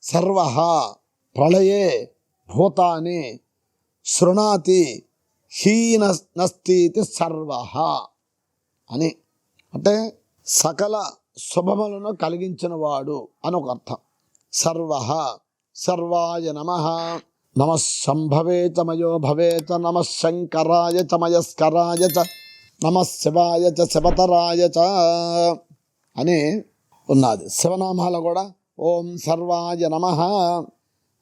సర్వః ప్రళయే భూతాని శృణాతి హీనస్తి సర్వః అని, అంటే సకల శుభములను కలిగించిన వాడు అని ఒక అర్థం. సర్వః సర్వాయ నమః, నమః శంభవే చ మయో భవే చ, నమః శంకరాయ చ మయస్కరాయ చ, నమః శివాయ చ శివతరాయ చ అని ఉన్నది. శివనామాలు కూడా ఓం సర్వాయ నమః.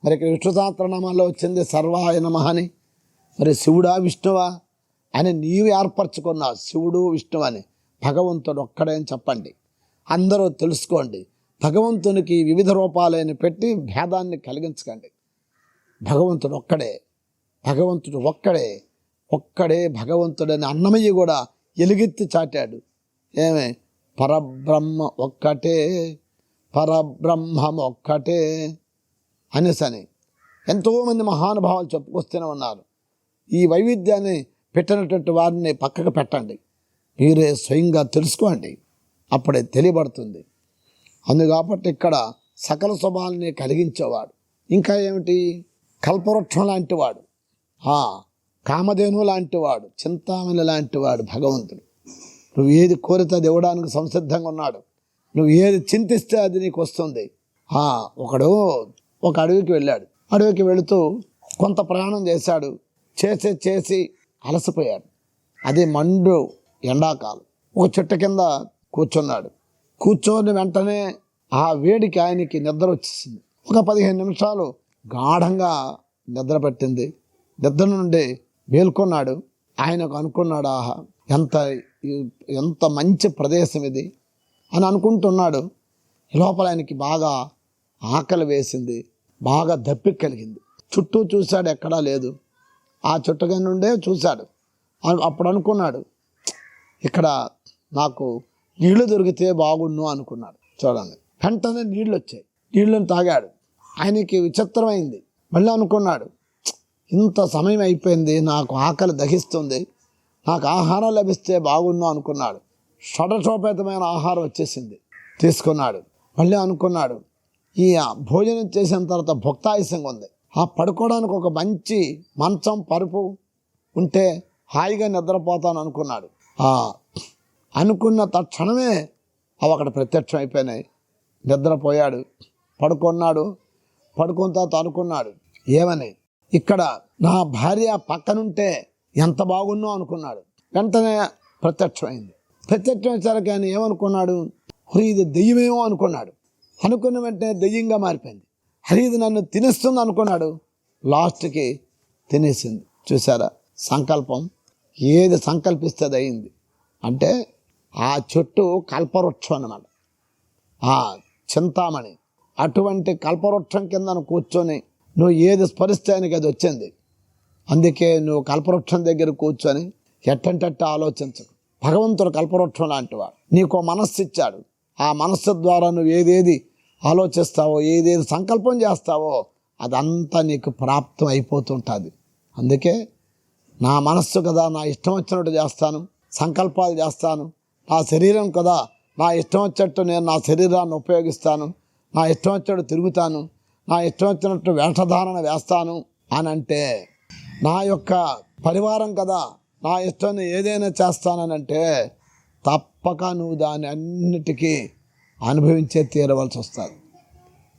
మరి ఇక్కడ విష్ణు సహస్రనామాల్లో వచ్చింది సర్వాయ నమః అని. మరి శివుడా విష్ణువా అని నీవు ఏర్పరచుకున్నావు. శివుడు విష్ణువు అని భగవంతుడు ఒక్కడే అని చెప్పండి. అందరూ తెలుసుకోండి. భగవంతునికి వివిధ రూపాలైన పెట్టి భేదాన్ని కలిగించకండి. భగవంతుడు ఒక్కడే, భగవంతుడు ఒక్కడే, ఒక్కడే భగవంతుడని అన్నమయ్య కూడా ఎలుగెత్తి చాటాడు. ఏమే పరబ్రహ్మ ఒక్కటే, పరబ్రహ్మం ఒక్కటే అనేసని ఎంతోమంది మహానుభావులు చెప్పుకొస్తూనే ఉన్నారు. ఈ వైవిధ్యాన్ని పెట్టినటువంటి వారిని పక్కకు పెట్టండి, మీరే స్వయంగా తెలుసుకోండి, అప్పుడే తెలియబడుతుంది. అందుకాబట్టి ఇక్కడ సకల శుభాలని కలిగించేవాడు. ఇంకా ఏమిటి, కల్పవృక్షం లాంటివాడు, కామధేను లాంటివాడు, చింతామణి లాంటివాడు భగవంతుడు. నువ్వు ఏది కోరితే అది ఇవ్వడానికి సంసిద్ధంగా ఉన్నాడు. నువ్వు ఏది చింతిస్తే అది నీకు వస్తుంది. ఒకడు ఒక అడవికి వెళ్ళాడు. అడవికి వెళుతూ కొంత ప్రయాణం చేశాడు. చేసి అలసిపోయాడు. అది మండు ఎండాకాలం. ఒక చెట్టు కింద కూర్చున్నాడు. కూర్చొని వెంటనే ఆ వేడికి ఆయనకి నిద్ర వచ్చేసింది. ఒక 15 నిమిషాలు గాఢంగా నిద్ర పట్టింది. నిద్ర నుండి మేల్కొన్నాడు. ఆయనకు అనుకున్నాడు, ఆహా ఎంత మంచి ప్రదేశం ఇది అని అనుకుంటున్నాడు. లోపల ఆయనకి బాగా ఆకలి వేసింది, బాగా దప్పిక కలిగింది. చుట్టూ చూశాడు, ఎక్కడా లేదు. ఆ చుట్టగా నుండే చూశాడు. అప్పుడు అనుకున్నాడు, ఇక్కడ నాకు నీళ్లు దొరికితే బాగుండు అనుకున్నాడు. చూడండి, వెంటనే నీళ్ళు వచ్చాయి. నీళ్ళని తాగాడు. ఆయనకి విచిత్రమైంది. మళ్ళీ అనుకున్నాడు, ఇంత సమయం అయిపోయింది, నాకు ఆకలి దహిస్తుంది, నాకు ఆహారం లభిస్తే బాగుండు అనుకున్నాడు. షడశోపేతమైన ఆహారం వచ్చేసింది, తీసుకున్నాడు. మళ్ళీ అనుకున్నాడు, ఈ భోజనం చేసిన తర్వాత భుక్తాయుసంగా ఉంది, పడుకోవడానికి ఒక మంచి మంచం పరుపు ఉంటే హాయిగా నిద్రపోతాను అనుకున్నాడు. అనుకున్న తక్షణమే అవి అక్కడ ప్రత్యక్షం అయిపోయినాయి. నిద్రపోయాడు. పడుకున్నాడు. పడుకున్న తర్వాత అనుకున్నాడు, ఏమని, ఇక్కడ నా భార్య పక్కనుంటే ఎంత బాగున్నో అనుకున్నాడు. వెంటనే ప్రత్యక్షమైంది. ప్రత్యక్షం వచ్చాక ఆయన ఏమనుకున్నాడు, ఇది దెయ్యమేమో అనుకున్నాడు. అనుకున్న వెంటనే దెయ్యంగా మారిపోయింది. ఇది నన్ను తినేస్తుంది అనుకున్నాడు. లాస్ట్కి తినేసింది. చూసారా, సంకల్పం ఏది సంకల్పిస్తే అది అయింది. అంటే ఆ చెట్టు కల్పవృక్షం అన్నమాట, చింతామణి. అటువంటి కల్పవృక్షం కింద కూర్చొని నువ్వు ఏది స్మరిస్తే ఆయనకి అది వచ్చింది. అందుకే నువ్వు కల్పవృక్షం దగ్గర కూర్చొని ఎట్టంటట్టు ఆలోచించకు. భగవంతుడు కల్పవృక్షం లాంటివాడు. నీకు మనస్సు ఇచ్చాడు. ఆ మనస్సు ద్వారా నువ్వు ఏదేది ఆలోచిస్తావో, ఏదేది సంకల్పం చేస్తావో అదంతా నీకు ప్రాప్తం అయిపోతుంటుంది. అందుకే నా మనస్సు కదా, నా ఇష్టం వచ్చినట్టు చేస్తాను, సంకల్పాలు చేస్తాను. నా శరీరం కదా, నా ఇష్టం వచ్చేట్టు నేను నా శరీరాన్ని ఉపయోగిస్తాను, నా ఇష్టం వచ్చేట్టు తిరుగుతాను, నా ఇష్టం వచ్చినట్టు వేషధారణ వేస్తాను అని అంటే, నా యొక్క పరివారం కదా, నా ఇష్టాన్ని ఏదైనా చేస్తానంటే తప్పక నువ్వు దాన్ని అన్నిటికీ అనుభవించే తీరవలసి వస్తుంది.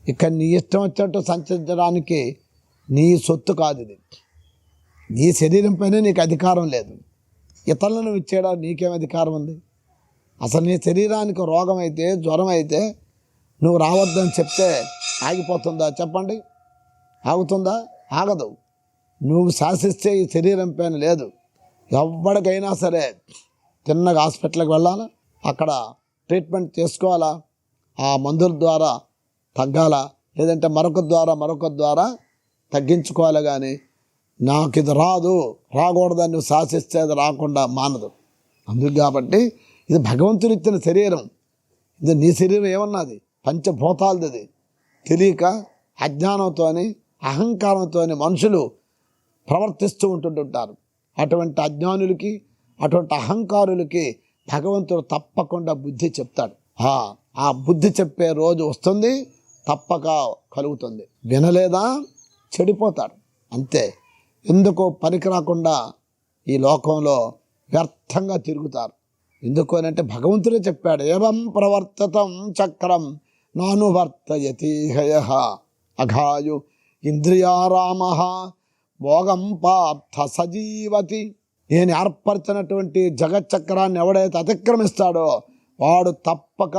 ఇక్కడ నీ ఇష్టం వచ్చేట్టు సంచరించడానికి నీ సొత్తు కాదు ఇది. నీ శరీరం పైన నీకు అధికారం లేదు. ఇతరులను ఇచ్చేయడానికి నీకేం అధికారం ఉంది? అసలు నీ శరీరానికి రోగం అయితే, జ్వరం అయితే నువ్వు రావద్దని చెప్తే ఆగిపోతుందా? చెప్పండి, ఆగుతుందా? ఆగదు. నువ్వు శాసిస్తే ఈ శరీరం పైన లేదు. ఎవరికైనా సరే తిన్నగా హాస్పిటల్కి వెళ్ళాలా, అక్కడ ట్రీట్మెంట్ చేసుకోవాలా, ఆ మందుల ద్వారా తగ్గాలా, లేదంటే మరొక ద్వారా తగ్గించుకోవాలి. కానీ నాకు ఇది రాకూడదని నువ్వు శాసిస్తే అది రాకుండా మానదు. అందుకు కాబట్టి ఇది భగవంతుని ఇచ్చిన శరీరం. ఇది నీ శరీరం ఏమన్నది? పంచభూతాలది. తెలియక అజ్ఞానంతో అహంకారంతో మనుషులు ప్రవర్తిస్తూ ఉంటుంటారు. అటువంటి అజ్ఞానులకి, అటువంటి అహంకారులకి భగవంతుడు తప్పకుండా బుద్ధి చెప్తాడు. ఆ బుద్ధి చెప్పే రోజు వస్తుంది, తప్పక కలుగుతుంది. వినలేదా చెడిపోతాడు అంతే. ఎందుకో పనికి రాకుండా ఈ లోకంలో వ్యర్థంగా తిరుగుతారు. ఎందుకు అని అంటే భగవంతుడే చెప్పాడు, ఏవం ప్రవర్తతం చక్రం నానువర్తయతి హయః అఘాయు ఇంద్రియారామ భోగం పార్థ సజీవతి. నేను ఏర్పరిచినటువంటి జగచ్చక్రాన్ని ఎవడైతే అతిక్రమిస్తాడో వాడు తప్పక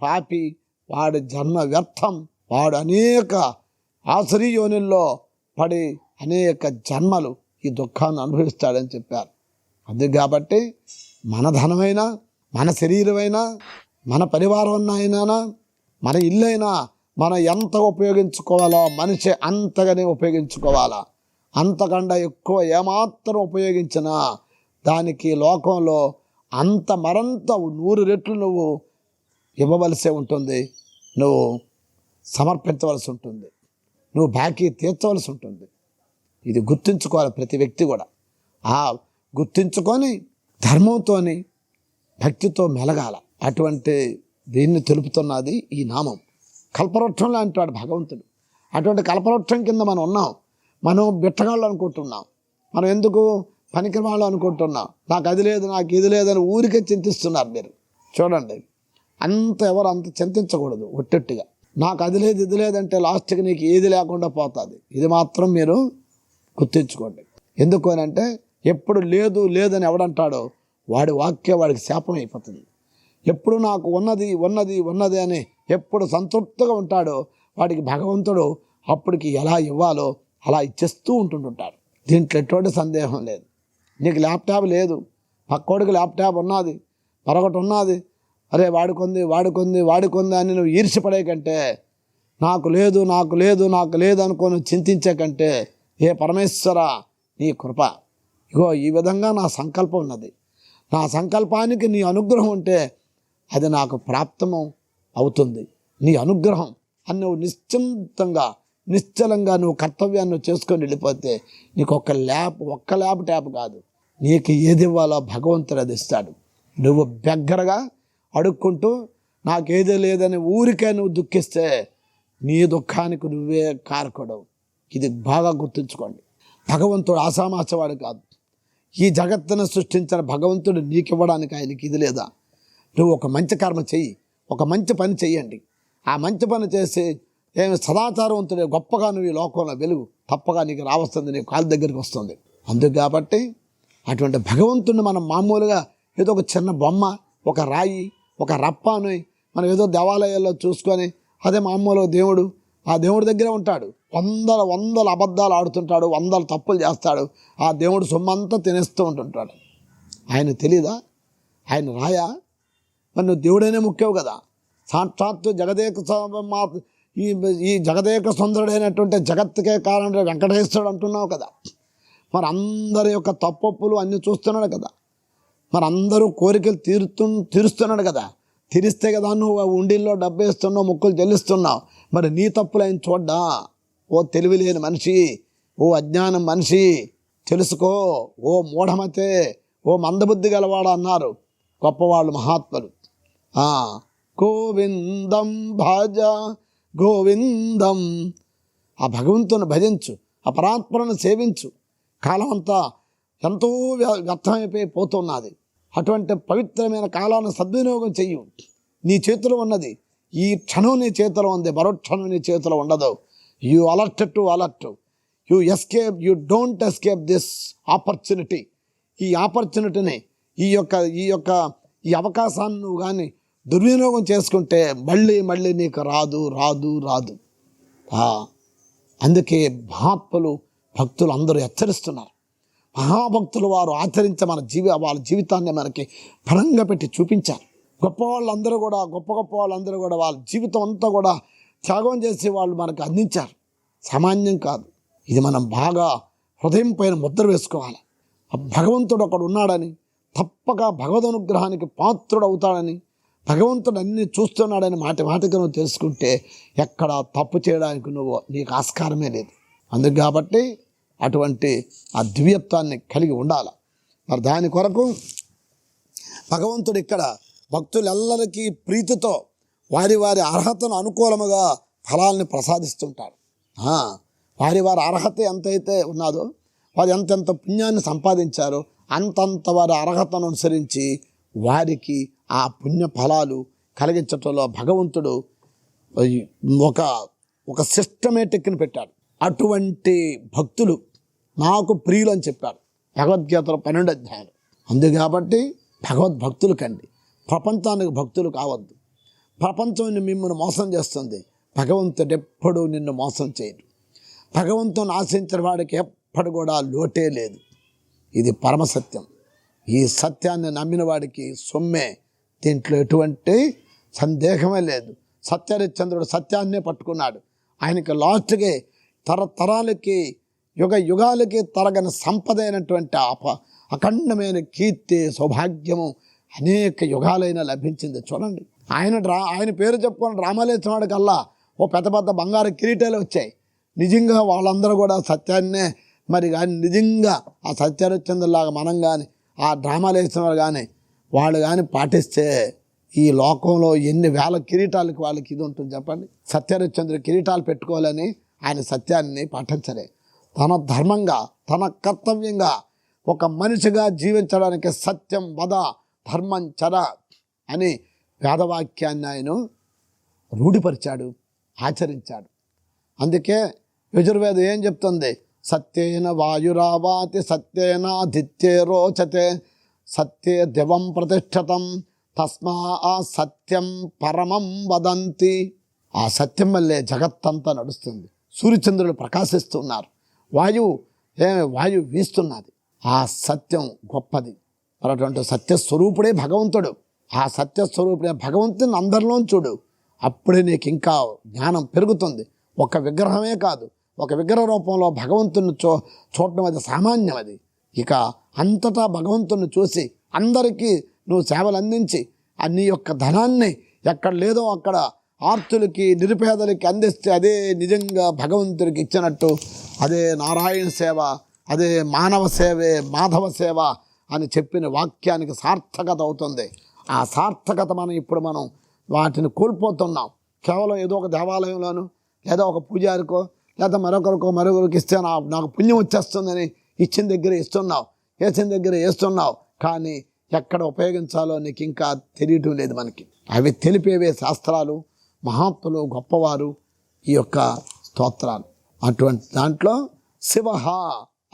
పాపి, వాడి జన్మ వ్యర్థం, వాడు అనేక ఆసురీ యోనిల్లో పడి అనేక జన్మలు ఈ దుఃఖాన్ని అనుభవిస్తాడని చెప్పారు. అది కాబట్టి మన ధనమైనా, మన శరీరమైనా, మన పరివారం అయినా, మన ఇల్లైనా మనం ఎంత ఉపయోగించుకోవాలో మనిషి అంతగానే ఉపయోగించుకోవాలా. అంతకన్నా ఎక్కువ ఏమాత్రం ఉపయోగించినా దానికి లోకంలో అంత మరంత 100 రెట్లు నువ్వు ఇవ్వవలసే ఉంటుంది, నువ్వు సమర్పించవలసి ఉంటుంది, నువ్వు బాకీ తీర్చవలసి ఉంటుంది. ఇది గుర్తుంచుకోవాలి ప్రతి వ్యక్తి కూడా. గుర్తుంచుకొని ధర్మంతో భక్తితో మెలగాల. అటువంటి దీన్ని తెలుపుతున్నది ఈ నామం. కల్పవృక్షం లాంటి వాడు భగవంతుడు. అటువంటి కల్పవృక్షం కింద మనం ఉన్నాం. మనం బిట్టగాళ్ళు అనుకుంటున్నాం. మనం ఎందుకు పనికి వాళ్ళు అనుకుంటున్నాం. నాకు అది లేదు, నాకు ఇది లేదని ఊరికే చింతిస్తున్నారు మీరు. చూడండి, ఎవరు అంత చింతించకూడదు. ఒట్టొట్టిగా నాకు అది లేదు ఇది లేదంటే లాస్ట్కి నీకు ఏది లేకుండా పోతుంది. ఇది మాత్రం మీరు గుర్తించుకోండి. ఎందుకు అని అంటే ఎప్పుడు లేదు లేదని ఎవడంటాడో వాడి వాక్య వాడికి శాపం అయిపోతుంది. ఎప్పుడు నాకు ఉన్నది ఉన్నది ఉన్నది అని ఎప్పుడు సంతృప్తిగా ఉంటాడో వాడికి భగవంతుడు అప్పటికి ఎలా ఇవ్వాలో అలా ఇచ్చేస్తూ ఉంటుంటాడు. దీంట్లో ఎటువంటి సందేహం లేదు. నీకు ల్యాప్టాప్ లేదు, పక్కోడికి ల్యాప్టాప్ ఉన్నది, మరొకటి ఉన్నది, అరే వాడుకుంది అని నువ్వు ఈర్ష్యపడే కంటే, నాకు లేదు నాకు లేదు నాకు లేదు అనుకొని చింతించే కంటే, ఏ పరమేశ్వర నీ కృప, ఇగో ఈ విధంగా నా సంకల్పం ఉన్నది, నా సంకల్పానికి నీ అనుగ్రహం ఉంటే అది నాకు ప్రాప్తము అవుతుంది. నీ అనుగ్రహం అని నువ్వు నిశ్చింతంగా నిశ్చలంగా నువ్వు కర్తవ్యాన్ని చేసుకొని వెళ్ళిపోతే నీకు ఒక్క ల్యాప్టాప్ కాదు, నీకు ఏది ఇవ్వాలో భగవంతుడు అది ఇస్తాడు. నువ్వు బెగ్గరగా అడుక్కుంటూ నాకేది లేదని ఊరికే నువ్వు దుఃఖిస్తే నీ దుఃఖానికి నువ్వే కారకుడవు. ఇది బాగా గుర్తుంచుకోండి. భగవంతుడు ఆసామాసవాడు కాదు. ఈ జగత్తును సృష్టించిన భగవంతుడు నీకు ఇవ్వడానికి ఆయనకి ఇది లేదా? నువ్వు ఒక మంచి కర్మ చెయ్యి, ఒక మంచి పని చెయ్యండి. ఆ మంచి పని చేసి ఏమి సదాచారవంతుడే గొప్పగా నువ్వు ఈ లోకంలో వెలుగు తప్పగా నీకు రావస్తుంది, నీ కాళ్ళ దగ్గరికి వస్తుంది. అందుకు కాబట్టి అటువంటి భగవంతుడిని మనం మామూలుగా ఏదో ఒక చిన్న బొమ్మ, ఒక రాయి, ఒక రప్ప అని మనం ఏదో దేవాలయాల్లో చూసుకొని అదే మామూలుగా దేవుడు, ఆ దేవుడి దగ్గరే ఉంటాడు. వందల అబద్ధాలు ఆడుతుంటాడు, 100 తప్పులు చేస్తాడు. ఆ దేవుడు సొమ్మంతా తినేస్తూ ఉంటుంటాడు. ఆయన తెలీదా? ఆయన రాయా? మరి నువ్వు దేవుడైనా ముఖ్యవు కదా. సాక్షాత్తు ఈ జగదేక సుందరుడైనటువంటి జగత్తుకే కారణం వెంకటేశ్వరుడు అంటున్నావు కదా. మరి అందరి యొక్క తప్పొప్పులు అన్నీ చూస్తున్నాడు కదా. మరి అందరూ కోరికలు తీరుస్తున్నాడు కదా. తీరిస్తే కదా నువ్వు ఉండిల్లో డబ్బు వేస్తున్నావు, మొక్కులు చెల్లిస్తున్నావు. మరి నీ తప్పులు ఆయన చూడ్డా? ఓ తెలివిలేని మనిషి, ఓ అజ్ఞానం మనిషి, తెలుసుకో. ఓ మూఢమతే, ఓ మందబుద్ధి గలవాడు అన్నారు గొప్పవాళ్ళు మహాత్ములు. గోవిందం భజ గోవిందం. ఆ భగవంతుని భజించు, ఆ పరాత్మను సేవించు. కాలం అంతా ఎంతో వ్యర్థమైపోయి పోతున్నది. అటువంటి పవిత్రమైన కాలాన్ని సద్వినియోగం చెయ్యు. నీ చేతిలో ఉన్నది, ఈ క్షణం నీ చేతిలో ఉంది, మరో క్షణం నీ చేతిలో ఉండదు. You alert to alert, you escape, you don't escape this opportunity. ఈ ఆపర్చునిటీని, ఈ అవకాశాన్ని నువ్వు కానీ దుర్వినియోగం చేసుకుంటే మళ్ళీ నీకు రాదు. అందుకే మహాత్ములు భక్తులు అందరూ హెచ్చరిస్తున్నారు. మహాభక్తులు వారు ఆచరించే వాళ్ళ జీవితాన్ని మనకి ఫలంగా పెట్టి చూపించారు. గొప్ప వాళ్ళందరూ కూడా వాళ్ళ జీవితం అంతా కూడా త్యాగం చేసి వాళ్ళు మనకు అందించారు. సామాన్యం కాదు. ఇది మనం బాగా హృదయం పైన ముద్ర వేసుకోవాలి. భగవంతుడు ఒకడు ఉన్నాడని, తప్పక భగవద్ అనుగ్రహానికి పాత్రుడు అవుతాడని భగవంతుడు అన్ని చూస్తున్నాడని మాటికి నువ్వు తెలుసుకుంటే ఎక్కడ తప్పు చేయడానికి నీకు ఆస్కారమే లేదు. అందుకు కాబట్టి అటువంటి ఆ దివ్యత్వాన్ని కలిగి ఉండాలి. మరి దాని కొరకు భగవంతుడు ఇక్కడ భక్తులెల్లరికీ ప్రీతితో వారి వారి అర్హతను అనుకూలముగా ఫలాల్ని ప్రసాదిస్తుంటాడు. వారి వారి అర్హత ఎంతైతే ఉన్నదో, వారు ఎంతెంత పుణ్యాన్ని సంపాదించారో అంతంత వారి అర్హతను అనుసరించి వారికి ఆ పుణ్య ఫలాలు కలిగించటంలో భగవంతుడు ఒక సిస్టమేటిక్ని పెట్టాడు. అటువంటి భక్తులు నాకు ప్రియులు అని చెప్పాడు భగవద్గీతలో 12 అధ్యాయాలు. అందుకు కాబట్టి భగవద్భక్తులు కండి, ప్రపంచానికి భక్తులు కావద్దు. ప్రపంచం మిమ్మల్ని మోసం చేస్తుంది, భగవంతుడు ఎప్పుడూ నిన్ను మోసం చేయడు. భగవంతుని ఆశించిన వాడికి ఎప్పుడు కూడా లోటే లేదు. ఇది పరమసత్యం. ఈ సత్యాన్ని నమ్మిన వాడికి సొమ్మే, దీంట్లో ఎటువంటి సందేహమే లేదు. సత్యహరిశ్చంద్రుడు సత్యాన్నే పట్టుకున్నాడు. ఆయనకి లాస్ట్కి తరతరాలకి యుగాలకి తరగని సంపద అయినటువంటి అఖండమైన కీర్తి సౌభాగ్యము అనేక యుగాలైనా లభించింది. చూడండి, ఆయన పేరు చెప్పుకొని రామాలేశ్వరుడి కల్లా ఓ పెద్ద పెద్ద బంగారు కిరీటాలు వచ్చాయి. నిజంగా వాళ్ళందరూ కూడా సత్యాన్నే మరి కానీ నిజంగా ఆ సత్యహరిశ్చంద్రులాగా మనం కానీ ఆ డ్రామాలేశ్వరుడు కానీ వాళ్ళు కానీ పాటిస్తే ఈ లోకంలో ఎన్ని వేల కిరీటాలకి వాళ్ళకి ఇది ఉంటుంది చెప్పండి. సత్యహరిశ్చంద్రుడు కిరీటాలు పెట్టుకోవాలని ఆయన సత్యాన్ని పాటించలే. తన ధర్మంగా తన కర్తవ్యంగా ఒక మనిషిగా జీవించడానికి సత్యం వద ధర్మం చర అని వేదవాక్యాన్ని ఆయన రూఢిపరిచాడు, ఆచరించాడు. అందుకే యజుర్వేదం ఏం చెప్తుంది? సత్యేన వాయురావాతి సత్యేనాదిత్యే రోచతే సత్యే దివం ప్రతిష్ఠతం తస్మా సత్యం పరమం వదంతి. ఆ సత్యం వల్లే జగత్తంతా నడుస్తుంది. సూర్యచంద్రులు ప్రకాశిస్తున్నారు, వాయువు వీస్తున్నది. ఆ సత్యం గొప్పది. మరి అటువంటి సత్యస్వరూపుడే భగవంతుడు. ఆ సత్యస్వరూపుడే భగవంతుని అందరిలో చూడు, అప్పుడే నీకు ఇంకా జ్ఞానం పెరుగుతుంది. ఒక విగ్రహమే కాదు, ఒక విగ్రహ రూపంలో భగవంతుని చూడటం అది సామాన్యం. అది ఇక అంతటా భగవంతుని చూసి అందరికీ నువ్వు సేవలు అందించి నీ యొక్క ధనాన్ని ఎక్కడ లేదో అక్కడ ఆర్తులకి నిరుపేదలకి అందిస్తే అదే నిజంగా భగవంతుడికి ఇచ్చినట్టు. అదే నారాయణ సేవ, అదే మానవ సేవే మాధవ సేవ అని చెప్పిన వాక్యానికి సార్థకత అవుతుంది. ఆ సార్థకత ఇప్పుడు మనం వాటిని కోల్పోతున్నాం. కేవలం ఏదో ఒక దేవాలయంలోనూ లేదా ఒక పూజారికో లేదా మరొకరికి ఇస్తే నాకు పుణ్యం వచ్చేస్తుందని ఇచ్చిన దగ్గర ఇస్తున్నావు, వేసిన దగ్గర వేస్తున్నావు. కానీ ఎక్కడ ఉపయోగించాలో నీకు ఇంకా తెలియటం లేదు. మనకి అవి తెలిపేవే శాస్త్రాలు, మహాత్ములు, గొప్పవారు, ఈ యొక్క స్తోత్రాలు. అటువంటి దాంట్లో శివహ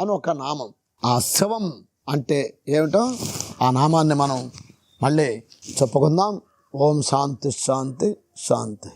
అని ఒక నామం. ఆ శివం అంటే ఏమిటో ఆ నామాన్ని మనం మళ్ళీ చెప్పుకుందాం. ఓం శాంతి శాంతి శాంతి.